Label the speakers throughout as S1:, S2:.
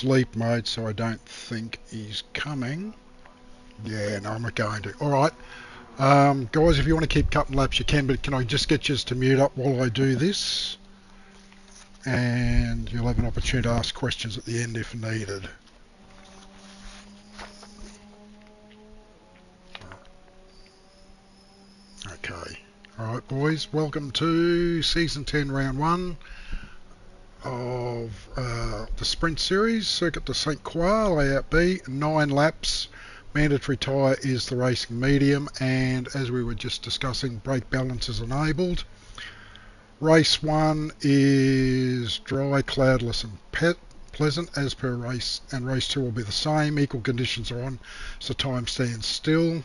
S1: sleep mode, so I don't think he's coming. Yeah, no, I'm not going to. All right. Guys, if you want to keep cutting laps, you can, but can I just get you to mute up while I do this? And you'll have an opportunity to ask questions at the end if needed. Okay. All right, boys. Welcome to Season 10, Round 1 of the Sprint Series, Circuit de St. Croix, Layout B, 9 laps. Mandatory tyre is the racing medium, and as we were just discussing, brake balance is enabled. Race 1 is dry, cloudless and pleasant as per race, and race 2 will be the same. Equal conditions are on, so time stands still.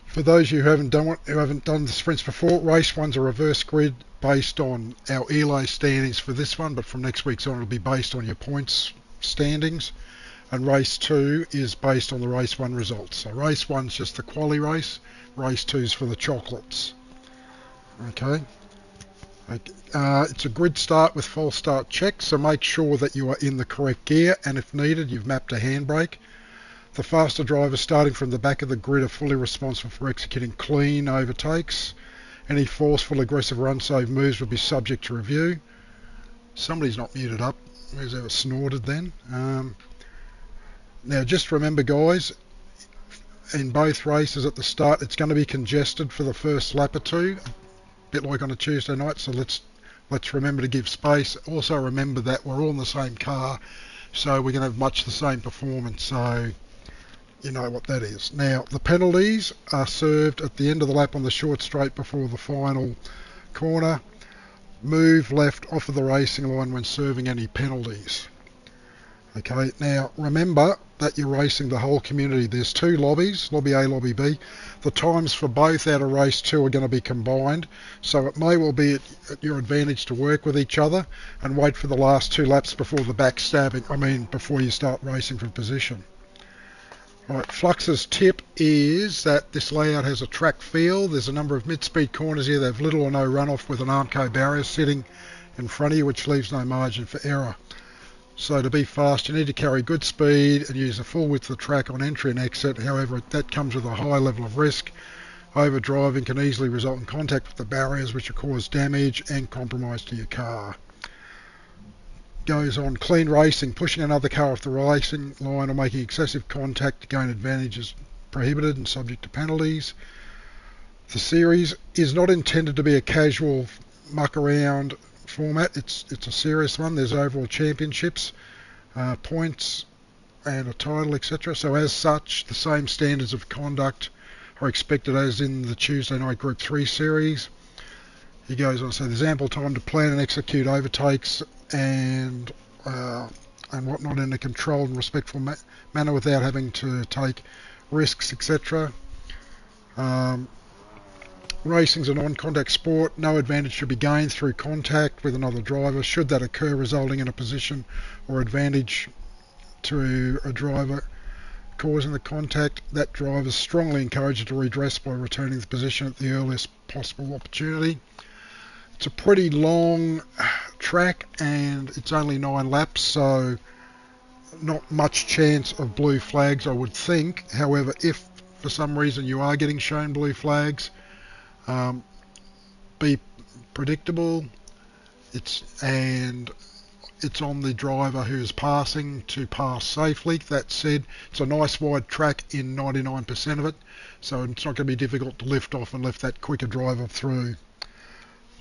S1: For those of you who haven't done the sprints before, race 1's a reverse grid based on our ELO standings for this one, but from next week's on it'll be based on your points standings. And race 2 is based on the race 1 results. So race 1's just the quali race, race 2's for the chocolates. Okay. It's a grid start with false start check, so make sure that you are in the correct gear, and if needed you've mapped a handbrake. The faster drivers starting from the back of the grid are fully responsible for executing clean overtakes. Any forceful aggressive run save moves will be subject to review. Somebody's not muted up. Who's ever snorted then? Now just remember guys, in both races at the start it's going to be congested for the first lap or two, a bit like on a Tuesday night, so let's remember to give space. Also remember that we're all in the same car, so we're going to have much the same performance, so you know what that is. Now the penalties are served at the end of the lap on the short straight before the final corner. Move left off of the racing line when serving any penalties. Okay, now remember that you're racing the whole community. There's 2 lobbies, lobby A, lobby B. The times for both out of race 2 are going to be combined, so it may well be at your advantage to work with each other and wait for the last 2 laps before the backstabbing, before you start racing for position. Right, Flux's tip is that this layout has a track feel. There's a number of mid-speed corners here that have little or no runoff with an Armco barrier sitting in front of you, which leaves no margin for error. So to be fast you need to carry good speed and use the full width of the track on entry and exit. However, that comes with a high level of risk. Overdriving can easily result in contact with the barriers, which will cause damage and compromise to your car. Goes on, clean racing. Pushing another car off the racing line or making excessive contact to gain advantage is prohibited and subject to penalties. The series is not intended to be a casual muck around format. It's a serious one. There's overall championships, points and a title, etc. So as such, the same standards of conduct are expected as in the Tuesday night Group 3 series. He goes on to say there's ample time to plan and execute overtakes and whatnot in a controlled and respectful manner without having to take risks, etc. Racing's a non-contact sport. No advantage should be gained through contact with another driver. Should that occur, resulting in a position or advantage to a driver causing the contact, that driver is strongly encouraged to redress by returning the position at the earliest possible opportunity. It's a pretty long track and it's only 9 laps, so not much chance of blue flags I would think. However, if for some reason you are getting shown blue flags, be predictable. It's on the driver who's passing to pass safely. That said, it's a nice wide track in 99% of it, so it's not going to be difficult to lift off and lift that quicker driver through.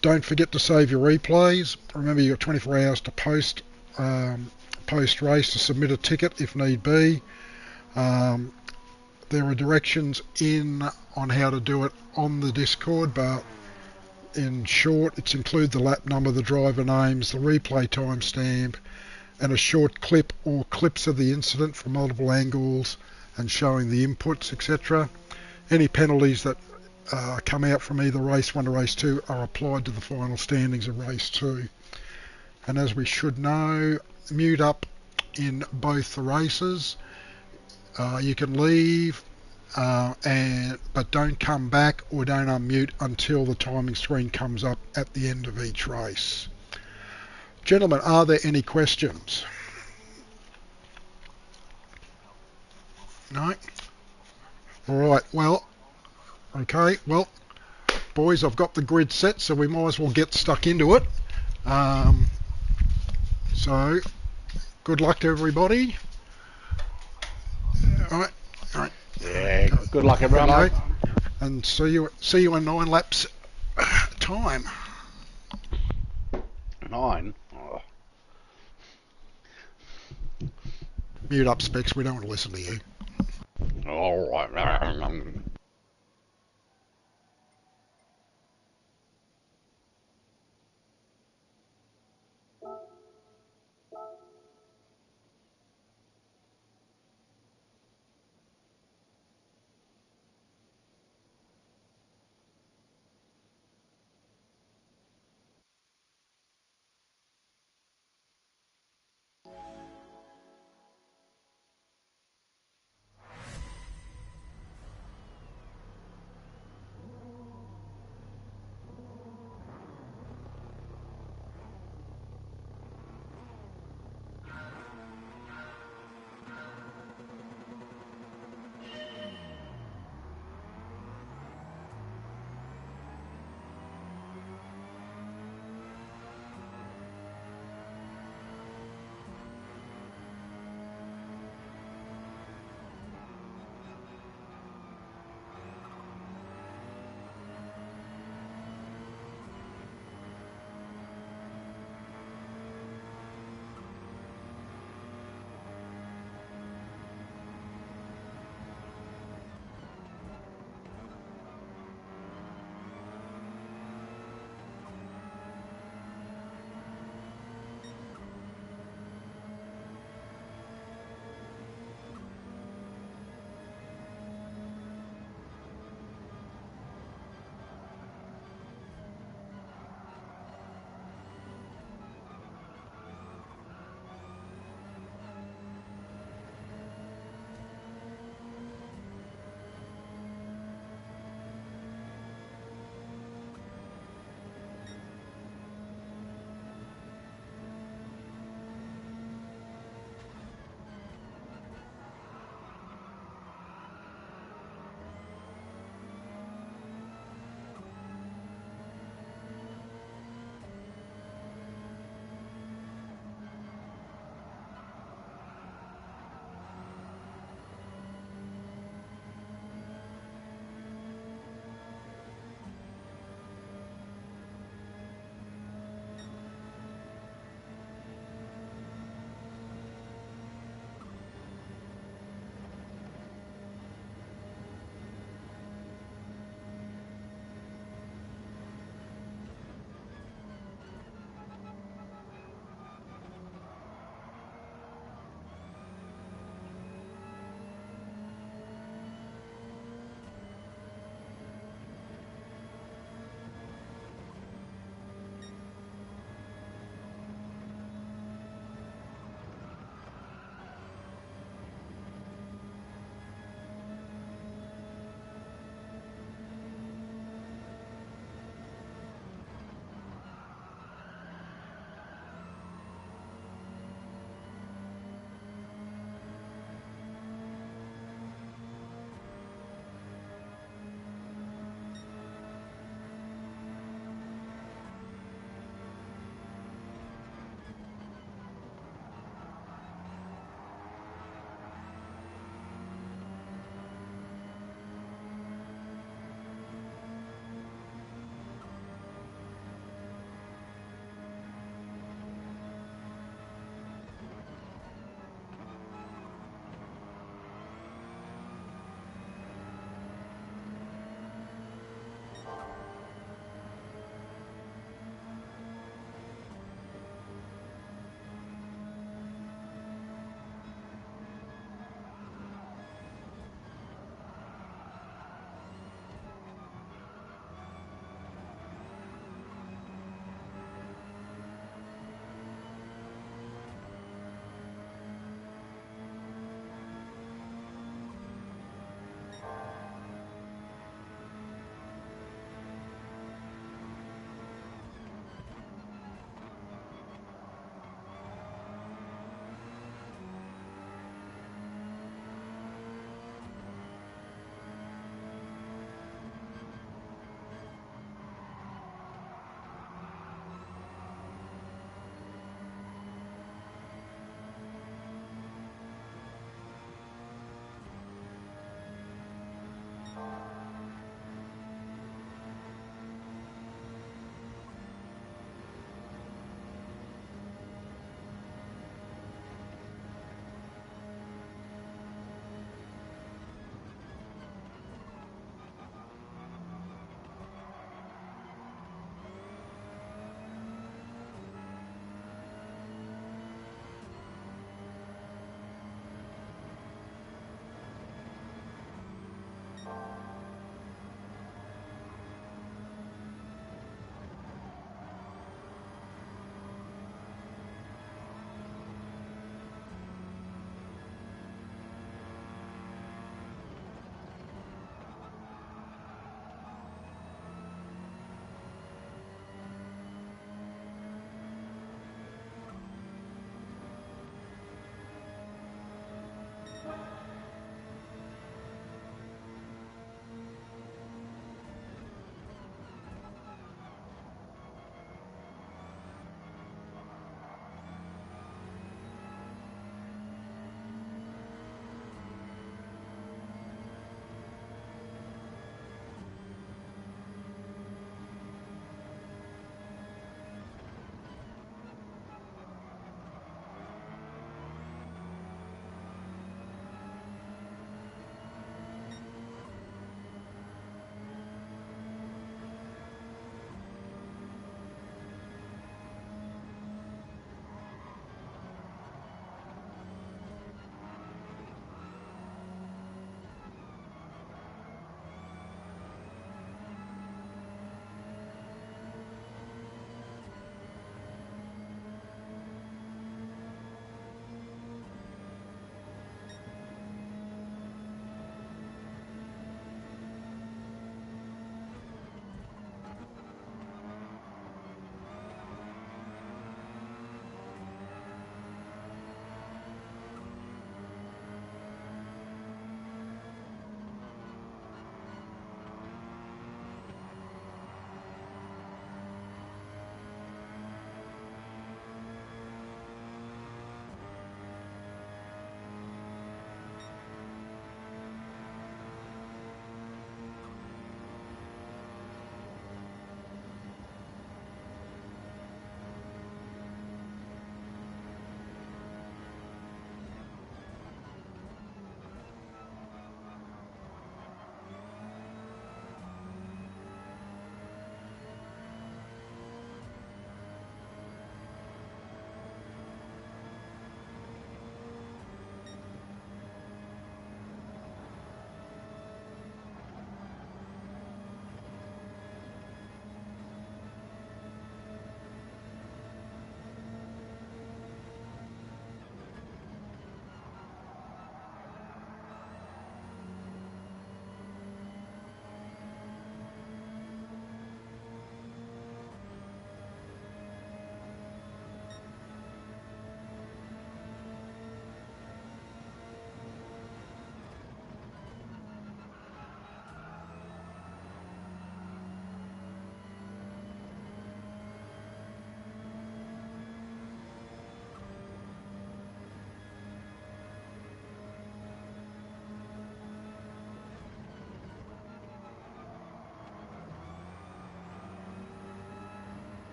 S1: Don't forget to save your replays. Remember you've got 24 hours to post race to submit a ticket if need be. There are directions on how to do it on the Discord, but in short, it's include the lap number, the driver names, the replay timestamp, and a short clip or clips of the incident from multiple angles and showing the inputs, etc. Any penalties that come out from either race 1 to race 2 are applied to the final standings of race 2. And as we should know, mute up in both the races. You can leave, but don't come back or don't unmute until the timing screen comes up at the end of each race. Gentlemen, are there any questions? No. All right. Well. Okay. Well, boys, I've got the grid set, so we might as well get stuck into it. Um, so, good luck to everybody. All right. All right.
S2: Yeah, good luck everyone.
S1: Okay. And see you in 9 laps time.
S2: 9. Oh.
S1: Mute up, Specs. We don't want to listen to you.
S2: All right.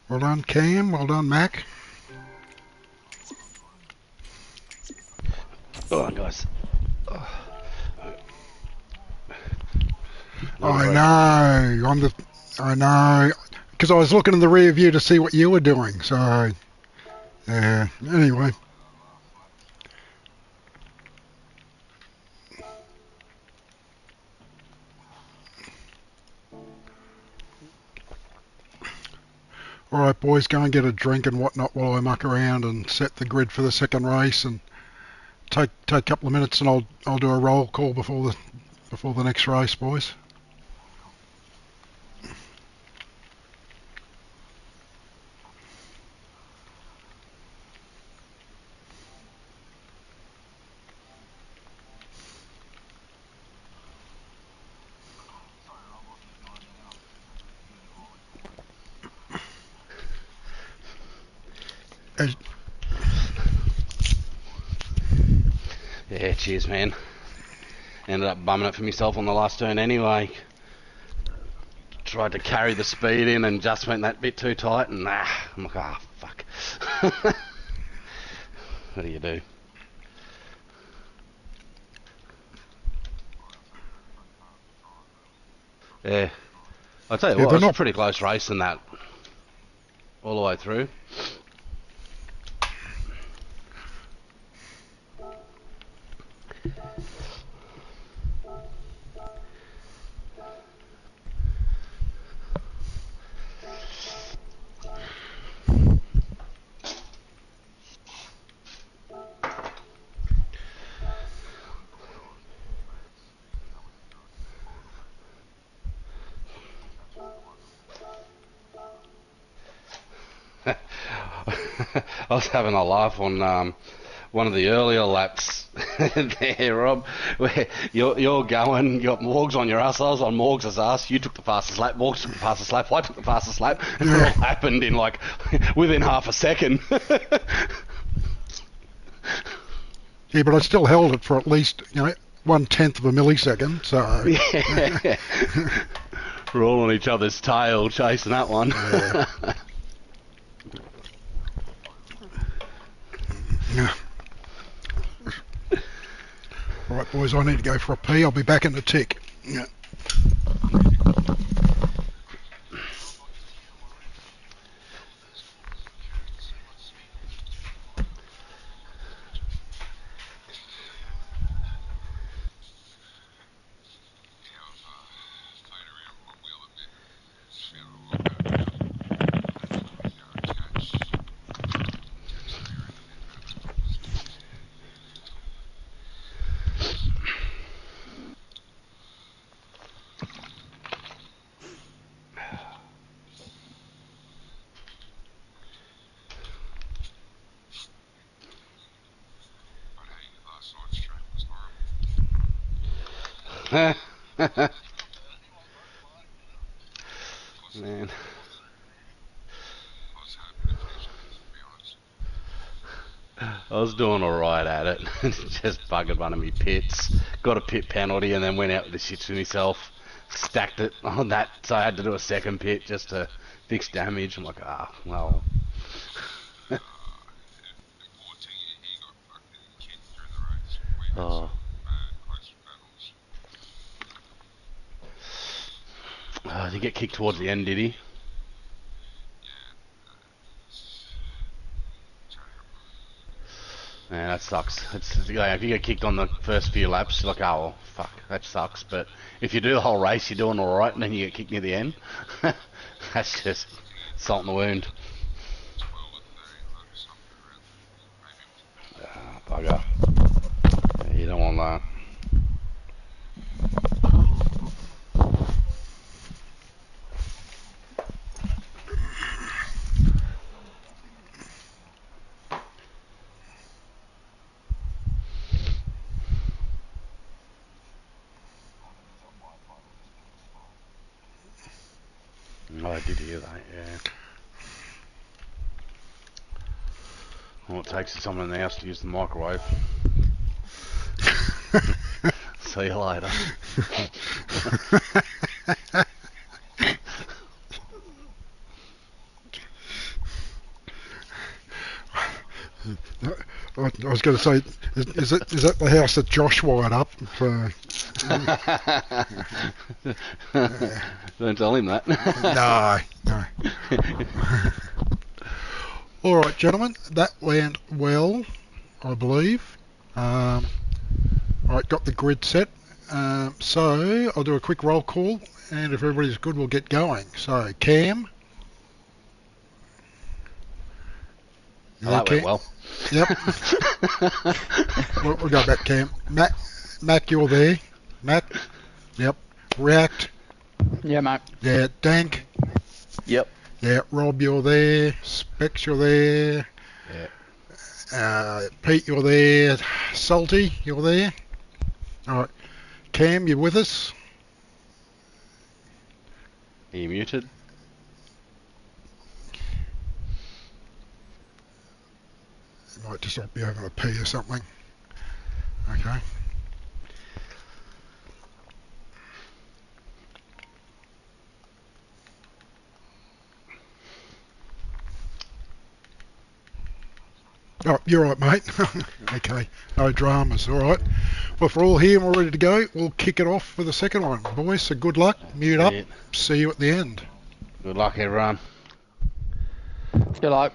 S1: Well done, Cam. Well done, Mac.
S2: Oh, guys. Oh,
S1: I know. I know. Because I was looking in the rear view to see what you were doing. So, anyway. All right, boys, go and get a drink and whatnot while I muck around and set the grid for the second race, and take a couple of minutes, and I'll do a roll call before the next race, boys. As,
S2: Yeah, cheers, man. Ended up bumming it for myself on the last turn anyway. Tried to carry the speed in and just went that bit too tight, and I'm like, fuck. What do you do? Yeah. I'll tell you
S1: yeah,
S2: what,
S1: they're
S2: it's a
S1: not.
S2: pretty close race in that all the way through. I was having a laugh on one of the earlier laps there, Rob, where you're going, you got Morgs on your ass, I was on Morgs' ass, you took the fastest lap, Morgs took the fastest lap, I took the fastest lap, and it all happened in like within half a second.
S1: Yeah, but I still held it for at least 1/10 of a millisecond. So
S2: Yeah. We're all on each other's tail chasing that one.
S1: yeah. Yeah. Right, boys, I need to go for a pee. I'll be back in a tick. Yeah.
S2: Man. I was doing alright at it. Just buggered one of me pits. Got a pit penalty and then went out with the shits to myself. Stacked it on that, so I had to do a second pit just to fix damage. I'm like, well. Oh. Did he get kicked towards the end, did he? Yeah, that sucks. It's like, if you get kicked on the first few laps, you're like, oh, well, fuck, that sucks. But if you do the whole race, you're doing alright, and then you get kicked near the end, that's just salt in the wound. Bugger. Yeah, you don't want that. Oh, I did hear that, yeah. All it takes is someone in the house to use the microwave. See you later.
S1: I was going to say, is that the house that Josh wired up? For,
S2: Don't tell him that.
S1: no, no. All right, gentlemen, that went well, I believe. All right, got the grid set. So I'll do a quick roll call, and if everybody's good, we'll get going. So Cam, you
S2: Oh,
S1: there,
S2: that went
S1: Cam?
S2: well.
S1: Yep. We'll go back, Cam. Mac, you're there. Mac, yep. React,
S3: Yeah, mate.
S1: yeah. Dank,
S3: Yep.
S1: yeah. Rob, you're there. Specs, you're there.
S2: Yeah.
S1: Pete, you're there. Salty, you're there. All right. Cam, you with us?
S2: Are you muted?
S1: Might just not be having a pee or something. Okay. Oh, you're right, mate. Okay. No dramas. All right. Well, if we're all here and we're ready to go, we'll kick it off for the second one. Boys, so good luck. Mute up.
S2: It.
S1: See you at the end.
S2: Good luck, everyone.
S3: Good luck.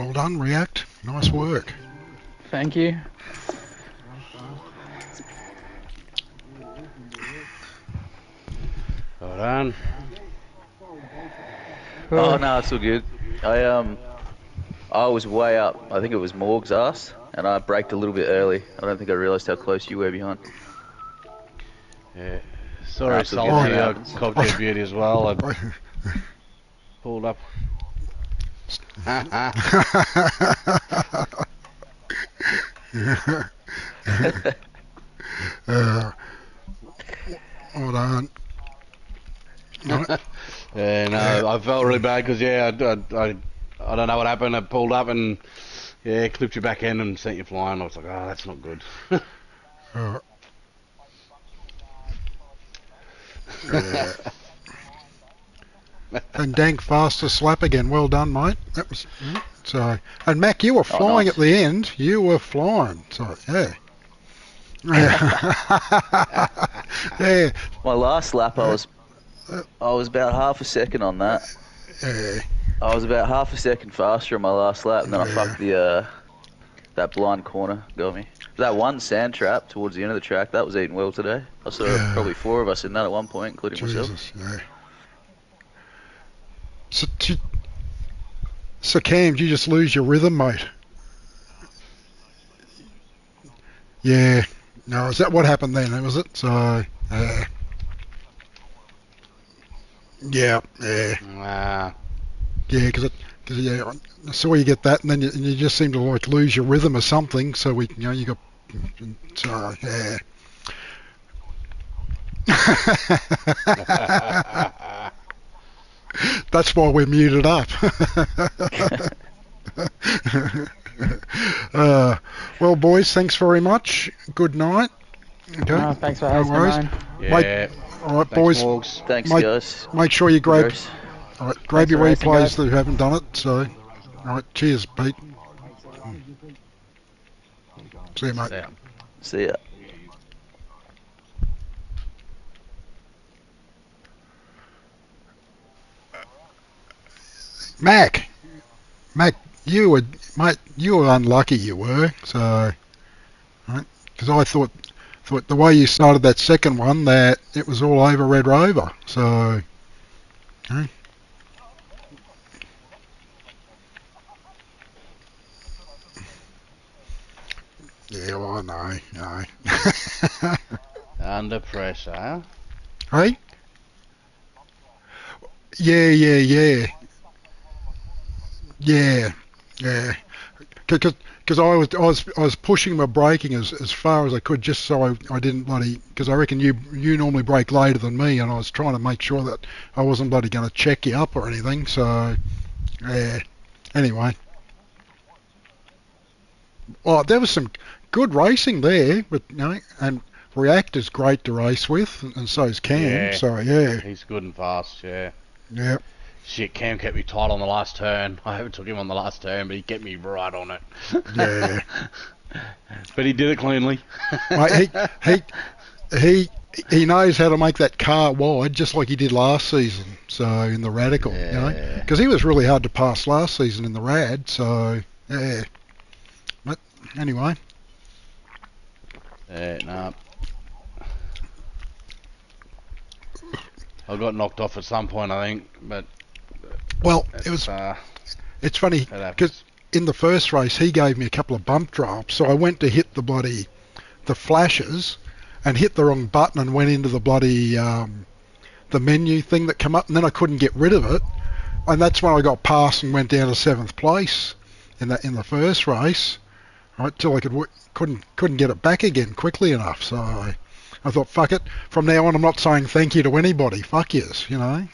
S1: Well done, React. Nice work.
S3: Thank you.
S2: Well done.
S4: Oh no, it's all good. I was way up. I think it was Morg's ass, and I braked a little bit early. I don't think I realised how close you were behind.
S2: Yeah. Sorry,
S4: That's all
S2: Salty.
S4: good, that
S2: I
S4: happens.
S2: copped your beauty as well. I pulled up.
S1: Well done. No,
S2: Yeah, no, I felt really bad because I don't know what happened. I pulled up and clipped your back end and sent you flying. I was like, oh, that's not good.
S1: yeah. And Dank fastest slap again. Well done, mate. That was so. And Mac, you were flying
S4: nice.
S1: at the end. You were flying. So yeah. Yeah.
S4: My last lap, I was about half a second on that.
S1: Yeah.
S4: I was about half a second faster on my last lap, and then I fucked the that blind corner got me. That one sand trap towards the end of the track, that was eating well today. I saw probably 4 of us in that at one point, including myself.
S1: Jesus, yeah. So Cam, did you just lose your rhythm, mate? Yeah. No, is that what happened then? Was it? So, yeah, yeah,
S2: Nah.
S1: yeah. Because I saw you get that, and then you just seem to like lose your rhythm or something. So you got. So yeah. That's why we're muted up. Well, boys, thanks very much. Good night. Okay.
S3: No, thanks for hosting,
S1: worries.
S3: mate.
S2: Yeah.
S1: All right,
S2: Thanks,
S1: boys.
S2: Morgs.
S4: Thanks,
S1: Mate,
S4: guys.
S1: Make sure you grab
S4: Gross.
S1: all right, grab
S3: Thanks
S1: your
S3: for racing,
S1: replays
S3: guys.
S1: that haven't done it. So, all right, cheers, Pete. See you, mate.
S2: Yeah.
S4: See ya.
S1: Mac, you were, mate, you were unlucky. You were so, right? Because I thought the way you started that second one that it was all over Red Rover. So, okay. Yeah, well, I know.
S2: Under pressure.
S1: Hey? Yeah. Because I was pushing my braking as far as I could just so I didn't because I reckon you normally brake later than me, and I was trying to make sure that I wasn't bloody going to check you up or anything. So yeah. Anyway, well, there was some good racing there, but and React is great to race with, and so is Cam.
S2: Yeah.
S1: So yeah.
S2: He's good and fast, yeah.
S1: Yeah.
S2: Shit, Cam kept me tight on the last turn. I haven't took him on the last turn, but he kept me right on it.
S1: Yeah.
S2: But he did it cleanly.
S1: Mate, he knows how to make that car wide, just like he did last season. So in the Radical, because he was really hard to pass last season in the Rad. So yeah. But anyway.
S2: No. I got knocked off at some point, I think, but
S1: Well, it's funny because in the first race he gave me a couple of bump drops, so I went to hit the flashes and hit the wrong button and went into the bloody the menu thing that came up, and then I couldn't get rid of it, and that's when I got past and went down to 7th place in the first race, right, till I couldn't get it back again quickly enough. So I thought, fuck it. From now on, I'm not saying thank you to anybody. Fuck yous, you know.